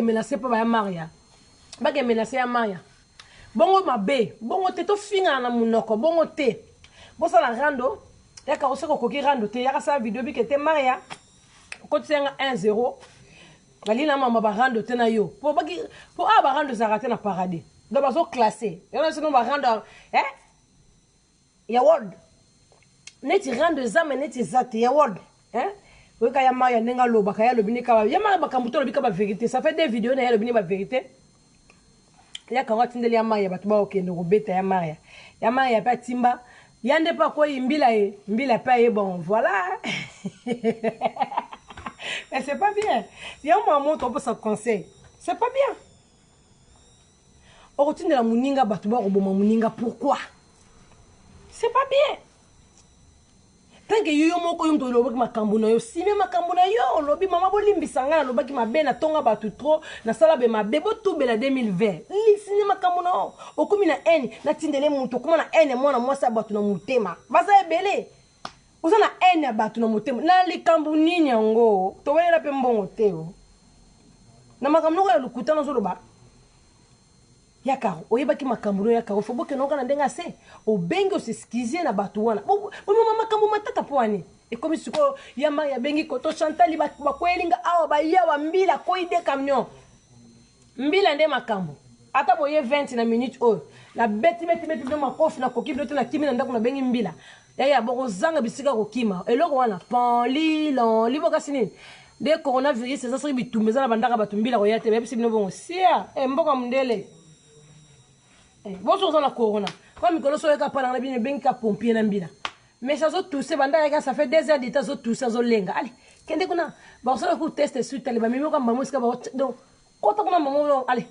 menacé pas ya Maria. Ba ke menacé ya Maria. Bongo mabe, bongo te to finga na munoko, bongo te. Bosa la rando, ya ka oseko koki rando te, ya ka sa video bi ke te Maria. Ko tsenga 1-0. Bali na mama ba rando te na yo. Po baki po ba rando za raté na paradis. Do bazo classé. Ya na sino ba rando ya word. Neti rando zame neti zate ya word. Oui, quand il y a Maria, il y a Loba, il y a le bini kaba. Il y a Maria, il y a la vérité. Ça fait des vidéos, il y a le bini la vérité. Il y a quand il y a Maria, il y a ok, nous bête, il y a Maria. Il y a Maria, il y a Timba. Il y a pas quoi, il y a pas bon, voilà. Mais c'est pas bien. Il y a un moment où on peut s'en conseiller. C'est pas bien. On retient de la mouninga, batuba, roboma mouninga, pourquoi? C'est pas bien. Tant que yo moko yum to lobi makambu na yo si me makambu na yo lobi mama bolimbi sanga lobaki mabe na tonga batu trop na sala be mabe bo tubela 2020 li sini makambu na okumi na eni na tindele muntu kuma na eni mwana mwasa batu na mutema baza ebele uzana eni ya batu na mutema na likambu nini yango to wela pe mbongo teo na makambu no ya lukutana zo loba yakaro oyebaki makambu yakaro fo boke noka na ndenga se obengi osiskizie na batu wana bo mama makambu matata poani e komi siko yama ya bengi koto Chantal bakwelinga awa ba yawa mbila koide camion mbila nde makambu ata boye 20 na minute o na beti no makofi na kokibi to na kimi na ndako na bengi mbila ya boko zanga bisika kokima eloko wana panli lon liboka sinini de coronavirus ça serait bitumeza na bandaka batumbila ko yate bebisi bino bongo sia mboka mundele. Bonjour la corona. Comme il connaît pas parler na bien ben ka pompier na mbila. Mais ça zo tous banda ça fait 2 heures d'état zo tous ça zo lenga. Allez, kende kuna ba so ko tester suite tali ba mimi ko mamu ska ba donc kota kuna mamu allez.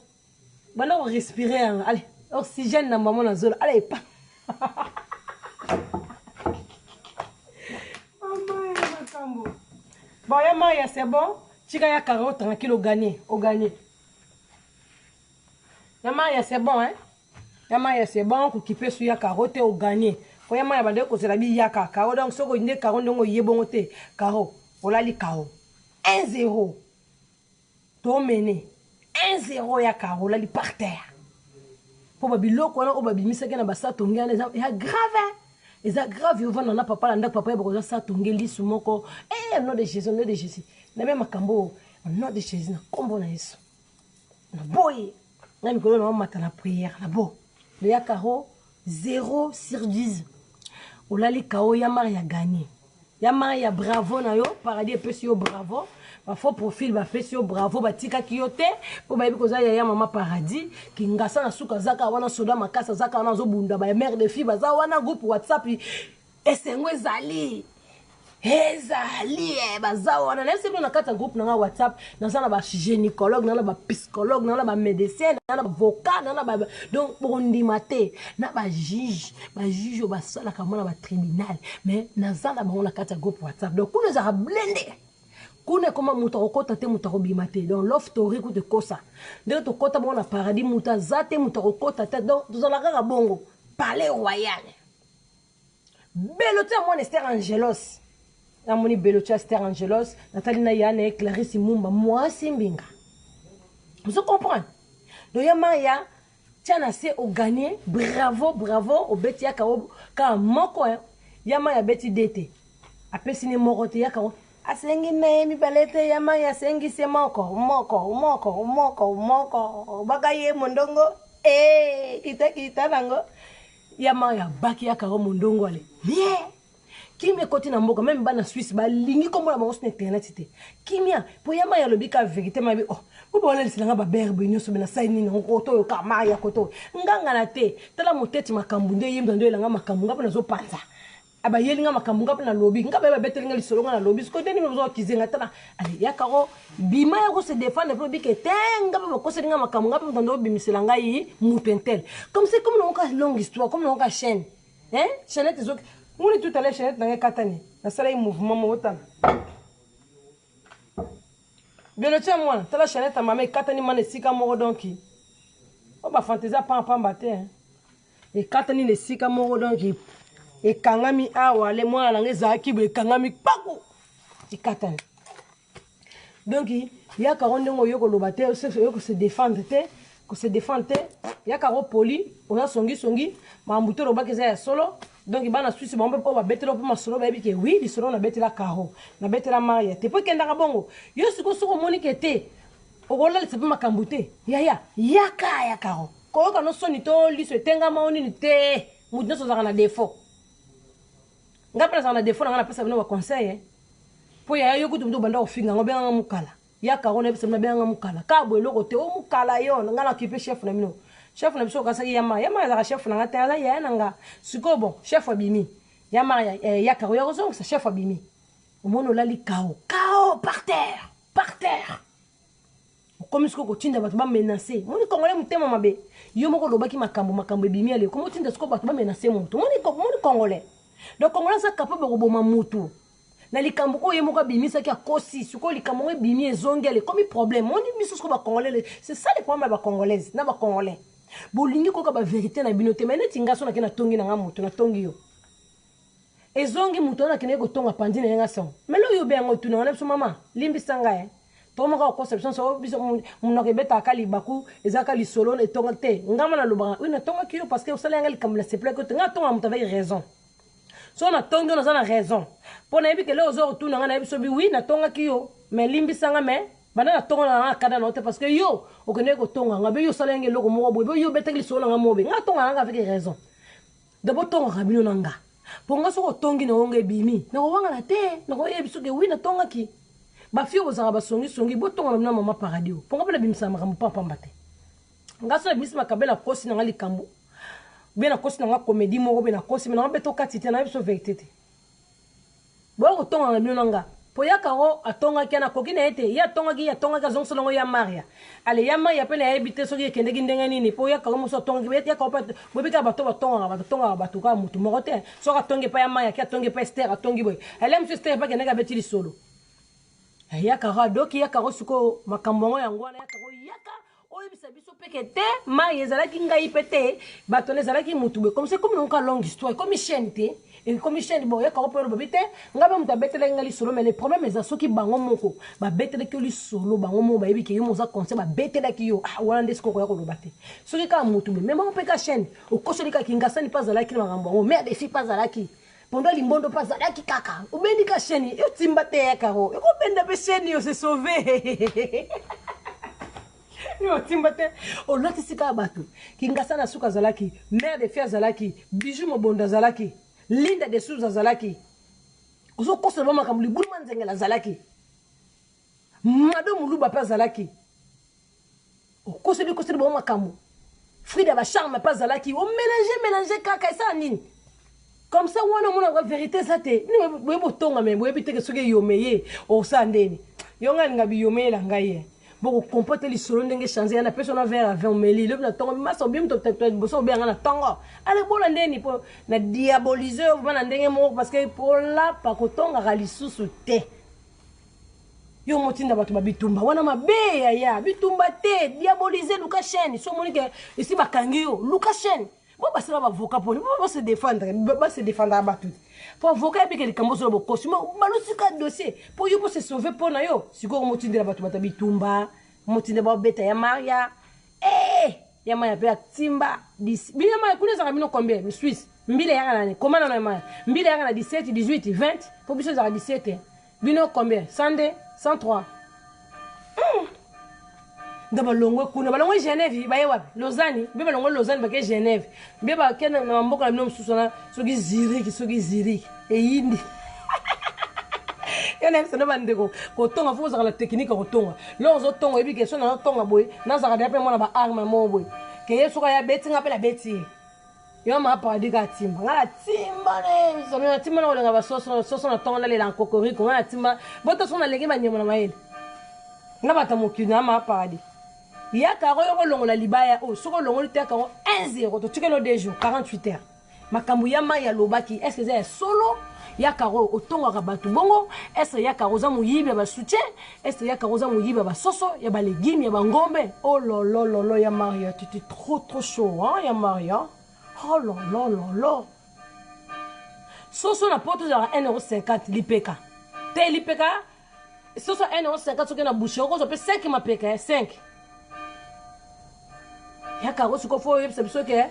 Bana respirer allez, oxygène na mamu na zo. Allez pa. Bon ya Maya c'est bon. Chika ya 40 tranquille au gagner. Ya Maya c'est bon hein. Yama ya c'est bon ko kipe su ya carotte au gagner ko yama ya bande ko sera bi ya ka ka donc soko inde ka ndongo yebongo te karo olali kao 1-0 to mene 1-0 ya ka olali par terre po babiloko na obabi misaka na basa tongana ya grave eza grave yo vana na papa landa papa yebo ko sa tongeli su moko no de Jésus na même makambo no de Jésus na kombo na Yesu na boy na mikolo na mata na prière na bo le yakaro 0/10 olali kao ya Maria gagné ya Maria bravo na yo paradis epesi yo bravo ba faux profil ba fesi yo bravo ba tika kiyote po ba yebi koza ya mama paradis ki ngasa na suka zaka wana soda makasa zaka wana zo bunda ba mère de fille baza wana groupe WhatsApp esengwe zali baza wana na sebe na kata groupe na WhatsApp na sana ba gynécologue na ba psychologue na ba médecin na ba avocat na ba donc bondi maté na ba juge ba sala kama na ba tribunal mais na sana ba na kata groupe WhatsApp donc kuna za blender kuna koma muta okota te muta robimate donc l'offre tori ku te kosa donc to kota bona paradis muta zate muta okota te donc tozala kaka bongo palais royal belote mon Esther Angelos na moni belote Esther Angelos Nathalie na Yana Clarisse Mumba moi simbinga vous comprenez donc ya Maria tiana se au gagner bravo au beti ya ka moko ya Maria beti dete apesi ni morote ya ka asengi na mi balete ya Maria sengi se moko baka ye mondongo kita nango ya Maria baki ya ka mondongo ale bien kimia koti na mboka même bana Suisse ba lingi kombo na bango sur internet te kimia po ya Maria lobika vérité mabi ko bola lisilanga ba berbe nyoso bena sai nini ngoto yo ka Maria koto nganga na te tala moteti makambu nde yimba ndo elanga makambu ngapo na zo panza aba yelinga makambu ngapo na lobi ngabe ba betelinga lisolonga na lobi sko deni mzo kizenga tala ali yakaro bima ya ko se défendre pour bike tenga ba ko se linga makambu ngapo ndo bimiselanga yi mutentel comme c'est comme on a longue histoire comme on a chaîne chaîne zo on est tout à l'heure chaîne na katani na sala yi mouvement mo tala bien tiens moi tala chaîne ta maman katani mane sika mo donki o ba fantaisie pam baté et katani le sika mo donki et kangami awa le mwana nanga ezaki be kangami pako ikatani Donc il y a quand on est au lobaté, que se défendre, que se défendre, il y a quand poli, on a songi, ma mbouto roba que c'est solo. Donc il va na Suisse, on peut pas bête là pour ma solo baby que oui, il solo na bête la caro, na bête la maria. T'es pas qu'un bongo. Yo ce que sur monique était, au rôle c'est pas ma cambouté. Ya caro. Quand on a sonné to, li se tenga ma oni te, moudna so na défaut. Ngapela ça na défaut, na pesa bino ba conseil. Po ya yo kutu ndo banda ofinga ngobe nga mukala. Ya caro na pesa na be nga mukala. Ka bo eloko te o mukala yo, nga na kipe chef na mino. Chef na biso kasa yama za chef na ngata ala ya nanga siko bon chef abimi yama ya karo ya rozong sa chef abimi omono lali kao par terre comme ce ko tinda batu ba menacer moni congolais mutema mabe yo moko lobaki makambo ebimi ale comme tinda siko batu ba menacer monto moni congolais donc congolais sa capable ko boma mutu na likambo ko yemo ko bimisa ki akosi siko likambo ebimi ezongele comme problème moni miso siko ba congolais c'est ça les problèmes ba congolaises na ba congolais bolingi koka ba vérité na binote mais neti ngaso na kena tongi na nga moto na tongi yo ezongi moto na kena ko tonga pandi na nga son mais lo yo be ngo tuna na biso mama limbi sanga to mo ka conception so biso mo ke beta kali baku ezaka li solo na tonga te ngama na loba oui na tonga kiyo parce que o sala ngali kamla c'est plus que nga tonga moto avec raison so na tongi na za raison po na yebi ke lo zo tuna nga na biso bi oui na tonga kiyo mais limbi sanga mais bana na tonga na kada note parce que yo o kene ko tonga ngabe yo salenge loko mo boy yo beteli solo nga mobe nga tonga nga avec raison d'abord tonga kabino nanga ponga so ko tongi na onge bimi na ko wanga na te na ko yebiso ke wi na tonga ki ba fio bo zanga ba songi bo tonga na mama paradio ponga pela bimisa makambo papa mbate nga so bimisa makabela kosi na ngali kambo be na kosi na nga comédie mo be na kosi na beto katite na biso vérité bo ko tonga na bino nanga poya karo atonga kiana kokina ete ya tonga ka zonso longo ya maria ale ya maria pele ya ebite so ki kende kindenga nini poya karo muso tonga ki ya karo pa bobika bato bato ka mutu morote so ka tonge pa ya maria ki atonge pa Esther atongi boy ale mso Esther pa kenega betili solo ya karo doki ya karo suko makambo yango ya karo yaka oyi bisa biso peke te maria ezalaki ngai pete bato ezalaki mutu be comme c'est comme une longue histoire comme chaîne te. Et comme chaîne bon ya karo pelo babite ngabe muta betele ngali solo mais les problèmes eza soki bango moko ba betele ke li solo bango mo ba yebiki yo moza conseil ba betele ki yo ah wala ndesko ko ya ko lobate soki ka mutu be même on pe ka chaîne o kosoli ka kingasani pas zalaki na ngambo o merde fi pas zalaki pendant limbondo pas zalaki kaka o bendi ka chaîne yo timba te ya karo yo ko benda be chaîne yo se sauver yo timba te o lati sika batu kingasana suka zalaki merde fi zalaki bijou mo bonda zalaki Linda de Souza Zalaki. Ozo kosa mama kamuli bulman zengela Zalaki. Madame Muluba pas Zalaki. O kosa de mama kamu. Frida ba charme pas Zalaki. O mélanger kaka ça nini. Comme ça on a la vérité ça te. Ni bo tonga me bo ebite ke soge yomeye o sandeni. Yonga ngabi yomeye la ngaye. Bon comporter les solo ndenge changer na personne vers avant meli le na tonga ma so bim to peut boso bien na tonga ale bola ndeni po na diaboliser bana ndenge mo parce que pour la pa ko tonga gali susu te yo motinda batu babitumba wana mabe ya bitumba te diaboliser luka chaîne so moni ke ici bakangi yo luka chaîne bon ba sera avocat pour ba se défendre batu pour avocat et puis que kambo so bo costume balusika dossier pour yo pour se sauver pour na yo siko motinda batu batabitumba motinda ba beta ya maria ya maya pe timba 10 bien maya kuna za bino combien en Suisse mbile ya nani comment na maya mbile ya na 17 18 20 pour biso za 17 bino combien 102 103 Daba longwe kuna balongwe Genève baye wapi Lausanne be balongwe Lausanne ba ke Genève be ba kena na mboka na bino msusona soki ziriki yindi yana msana bandeko ko tonga fo za la technique ko tonga lo zo tonga ebi ke so na tonga boy na za ka pe mona ba arme mo boy ke yeso ka ya beti nga pe la beti yo ma pa di ka timba ngala timba ne so na timba na olenga ba so na tonga na le la kokori ko ngala timba boto so na lenge ba nyemo na maele na bata mokina ma pa di ya karo yo longola libaya o soko longoli te karo 1-0 to tukelo 2 jours 48 heures makambu ya maya lobaki est-ce que c'est solo ya karo otonga ka batu bongo est-ce ya karo za muyibi ba soutien est-ce ya karo za muyibi ba soso ya ba légumes ya ba ngombe oh lolo ya Maria tu es trop chaud hein ya Maria oh lolo soso na poto za 1,50 € lipeka te lipeka soso 1,50 soki na bouche oko pe 5 mapeka 5 yaka ko suko fo yebisa biso ke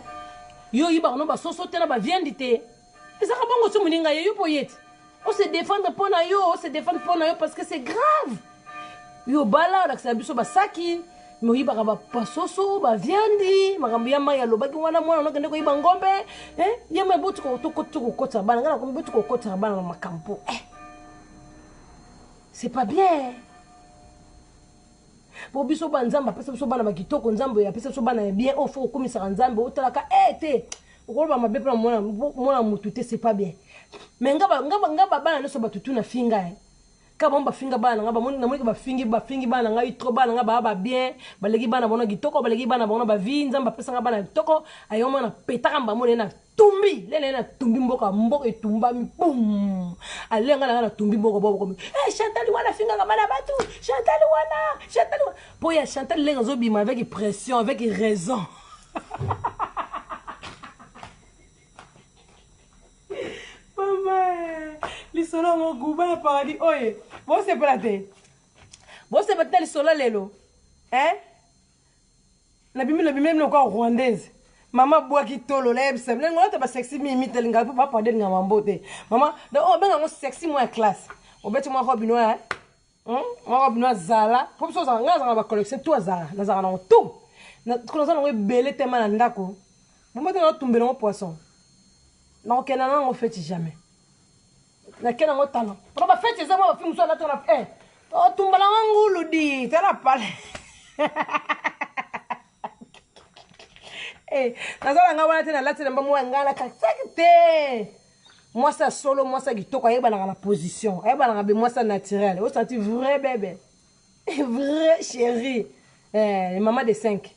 yo yiba no ba soso te na ba viande te ezaka bongo so muninga yo po yeti on se défendre pour na yo on se défendre pour na yo parce que c'est grave yo bala la biso ba saki mo yiba ba soso ba viande makambo ya maya lobaki wana mwana no kende ko yiba ngombe yema butu ko to kota bana ngana ko butu ko kota bana na makampo c'est pas bien. Pour biso ba nzamba pesa biso bana makitoko nzambo ya pesa biso bana bien au fo komisa nzambo otalaka te okoloba mabe pe mona mutu te c'est pas bien. Mais ngaba bana no so batutu na finga ka bomba finga bana ngaba moni na moni ba fingi bana ngai trop bana ngaba ba bien balegi bana bona kitoko balegi bana bona ba vi nzamba pesa ngaba bana kitoko ayoma na petaka mba moni na tumbi lele na tumbi mboka etumba boum alenga na tumbi mboka bobo Chantal wana finga ngaba na batu Chantal wana po ya Chantal lenga zo bima avec pression avec raison mama lisolo mo guba na paradis oye bon c'est pas lisolo lelo na bimi le ko rwandaise mama boaki tolo la yebisa mle ngona ba sexy mimi telinga pa pa de ngama mbote mama de o benga ngo sexy mo en classe obeti mo robino mo robino zala po so za ngaza ba collection to zala na zala na tout na ko za ngo belé tema na ndako mo te na tumbela mo poisson na okena na ngo feti jamais na kena ngo tano po ba feti za mo film so na tona o tumbala ngulu di tela pale nazala nga wana te na lati na mba mwa ngala kakisaki te mwasa solo mwasa kitoko ayebana na position ayebana be mwasa naturel o senti vrai bébé vrai chérie les maman de 5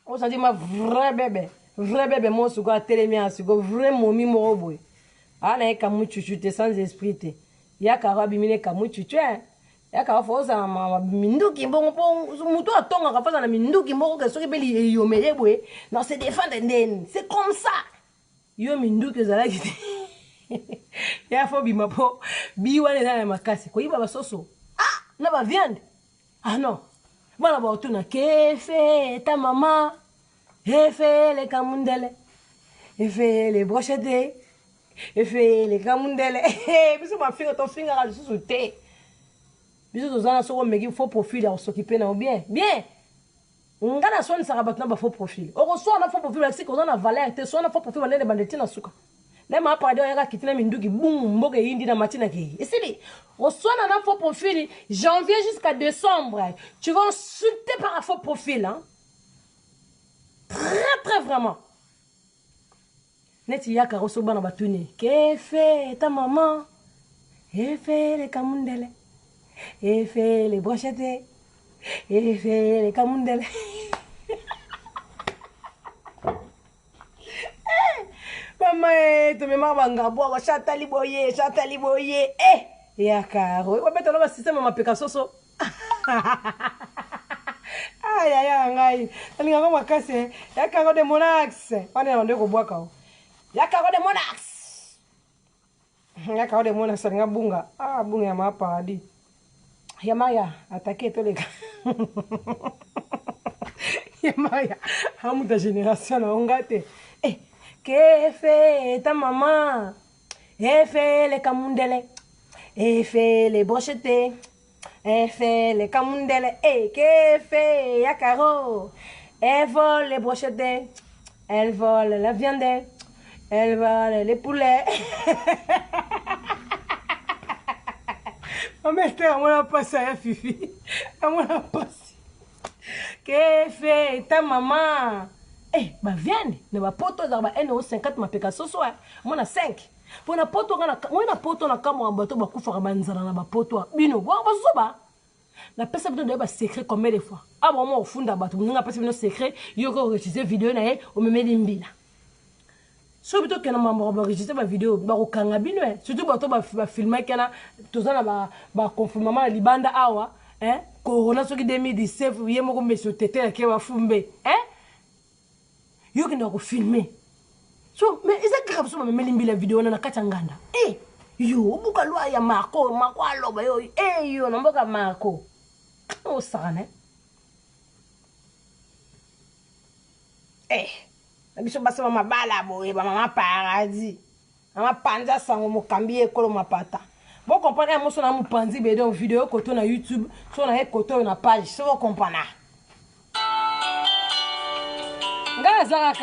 o senti ma vrai bébé mo suko atelemi asiko vrai momi mo boy ana eka muchuchu te sans esprit te yaka rabimine ka muchuchu yaka foza ma minduki mbongo po muto atonga ka foza na minduki mbongo ke soki beli yomele bwe non c'est défendre nden c'est comme ça yo minduki zala kiti ya fo bima po biwa na makasi ko yiba basoso na ba viande non bana ba otuna kefe ta mama efe le kamundele efe le brochette efe le kamundele biso ma finga to finga ka susu te biso tozana soko meki faux profil ya s'occuper na bien ngana soni saka batna ba faux profil oko so na faux profil la siko na valeur te so na faux profil na bandeti na suka le ma pa de ya kitina minduki boum mboke yindi na matina ke esili o so na faux profil janvier jusqu'à décembre tu vas insulter par un faux profil très vraiment neti yaka roso bana batuni ke fait ta maman et fait le kamundele et fait les brochettes et fait les kamundele mama to me mabanga bo Chantal boye yaka ro ko beto ba système ma peka soso aya ngai alinga ngoma kase yaka ko de monax wana ndo ko bwaka yaka ko de monax yaka ko de monax nga bunga bunga ya mapadi Yamaya attaqué tous les gars. Yamaya, amu ta génération on gâté. Que fait ta maman? Fait les kamundele. Fait les brochettes. Fait les kamundele. Que fait Yakaro? Elle vole les brochettes. Elle vole la viande. Elle vole les poulets. On a passé à Fifi. On a passé. Que fait ta maman? Bah viande. Ne va pas tout d'abord 1,50 ma peka ce soir. Moi 5. Pour na poto na poto na kama bato ba kufa banzana na ba poto. Bino bo ba soba. Na pesa bino de ba secret combien de fois. Bon moi au fond bato nga pesa bino secret yo ko utiliser vidéo na ye o meme limbila. So bito kena mambo ba enregistrer ba vidéo ba ko kanga bino surtout bato ba filmer kena tozana ba confinement libanda awa corona soki 2017 ye moko monsieur tete ke wa fumbe yo kena ko filmer so mais c'est kaka biso mamemeli mbila video wana na kati ya nganda yo obuka lwa ya mako aloba yo yo na mboka mako osakana na biso basema mabala boye bamama paradis mama panza sango mokambi ekolo mapata bon comprendre mo so na mopanzi be donc vidéo koto na YouTube so na koto na page so comprendre ngala zaka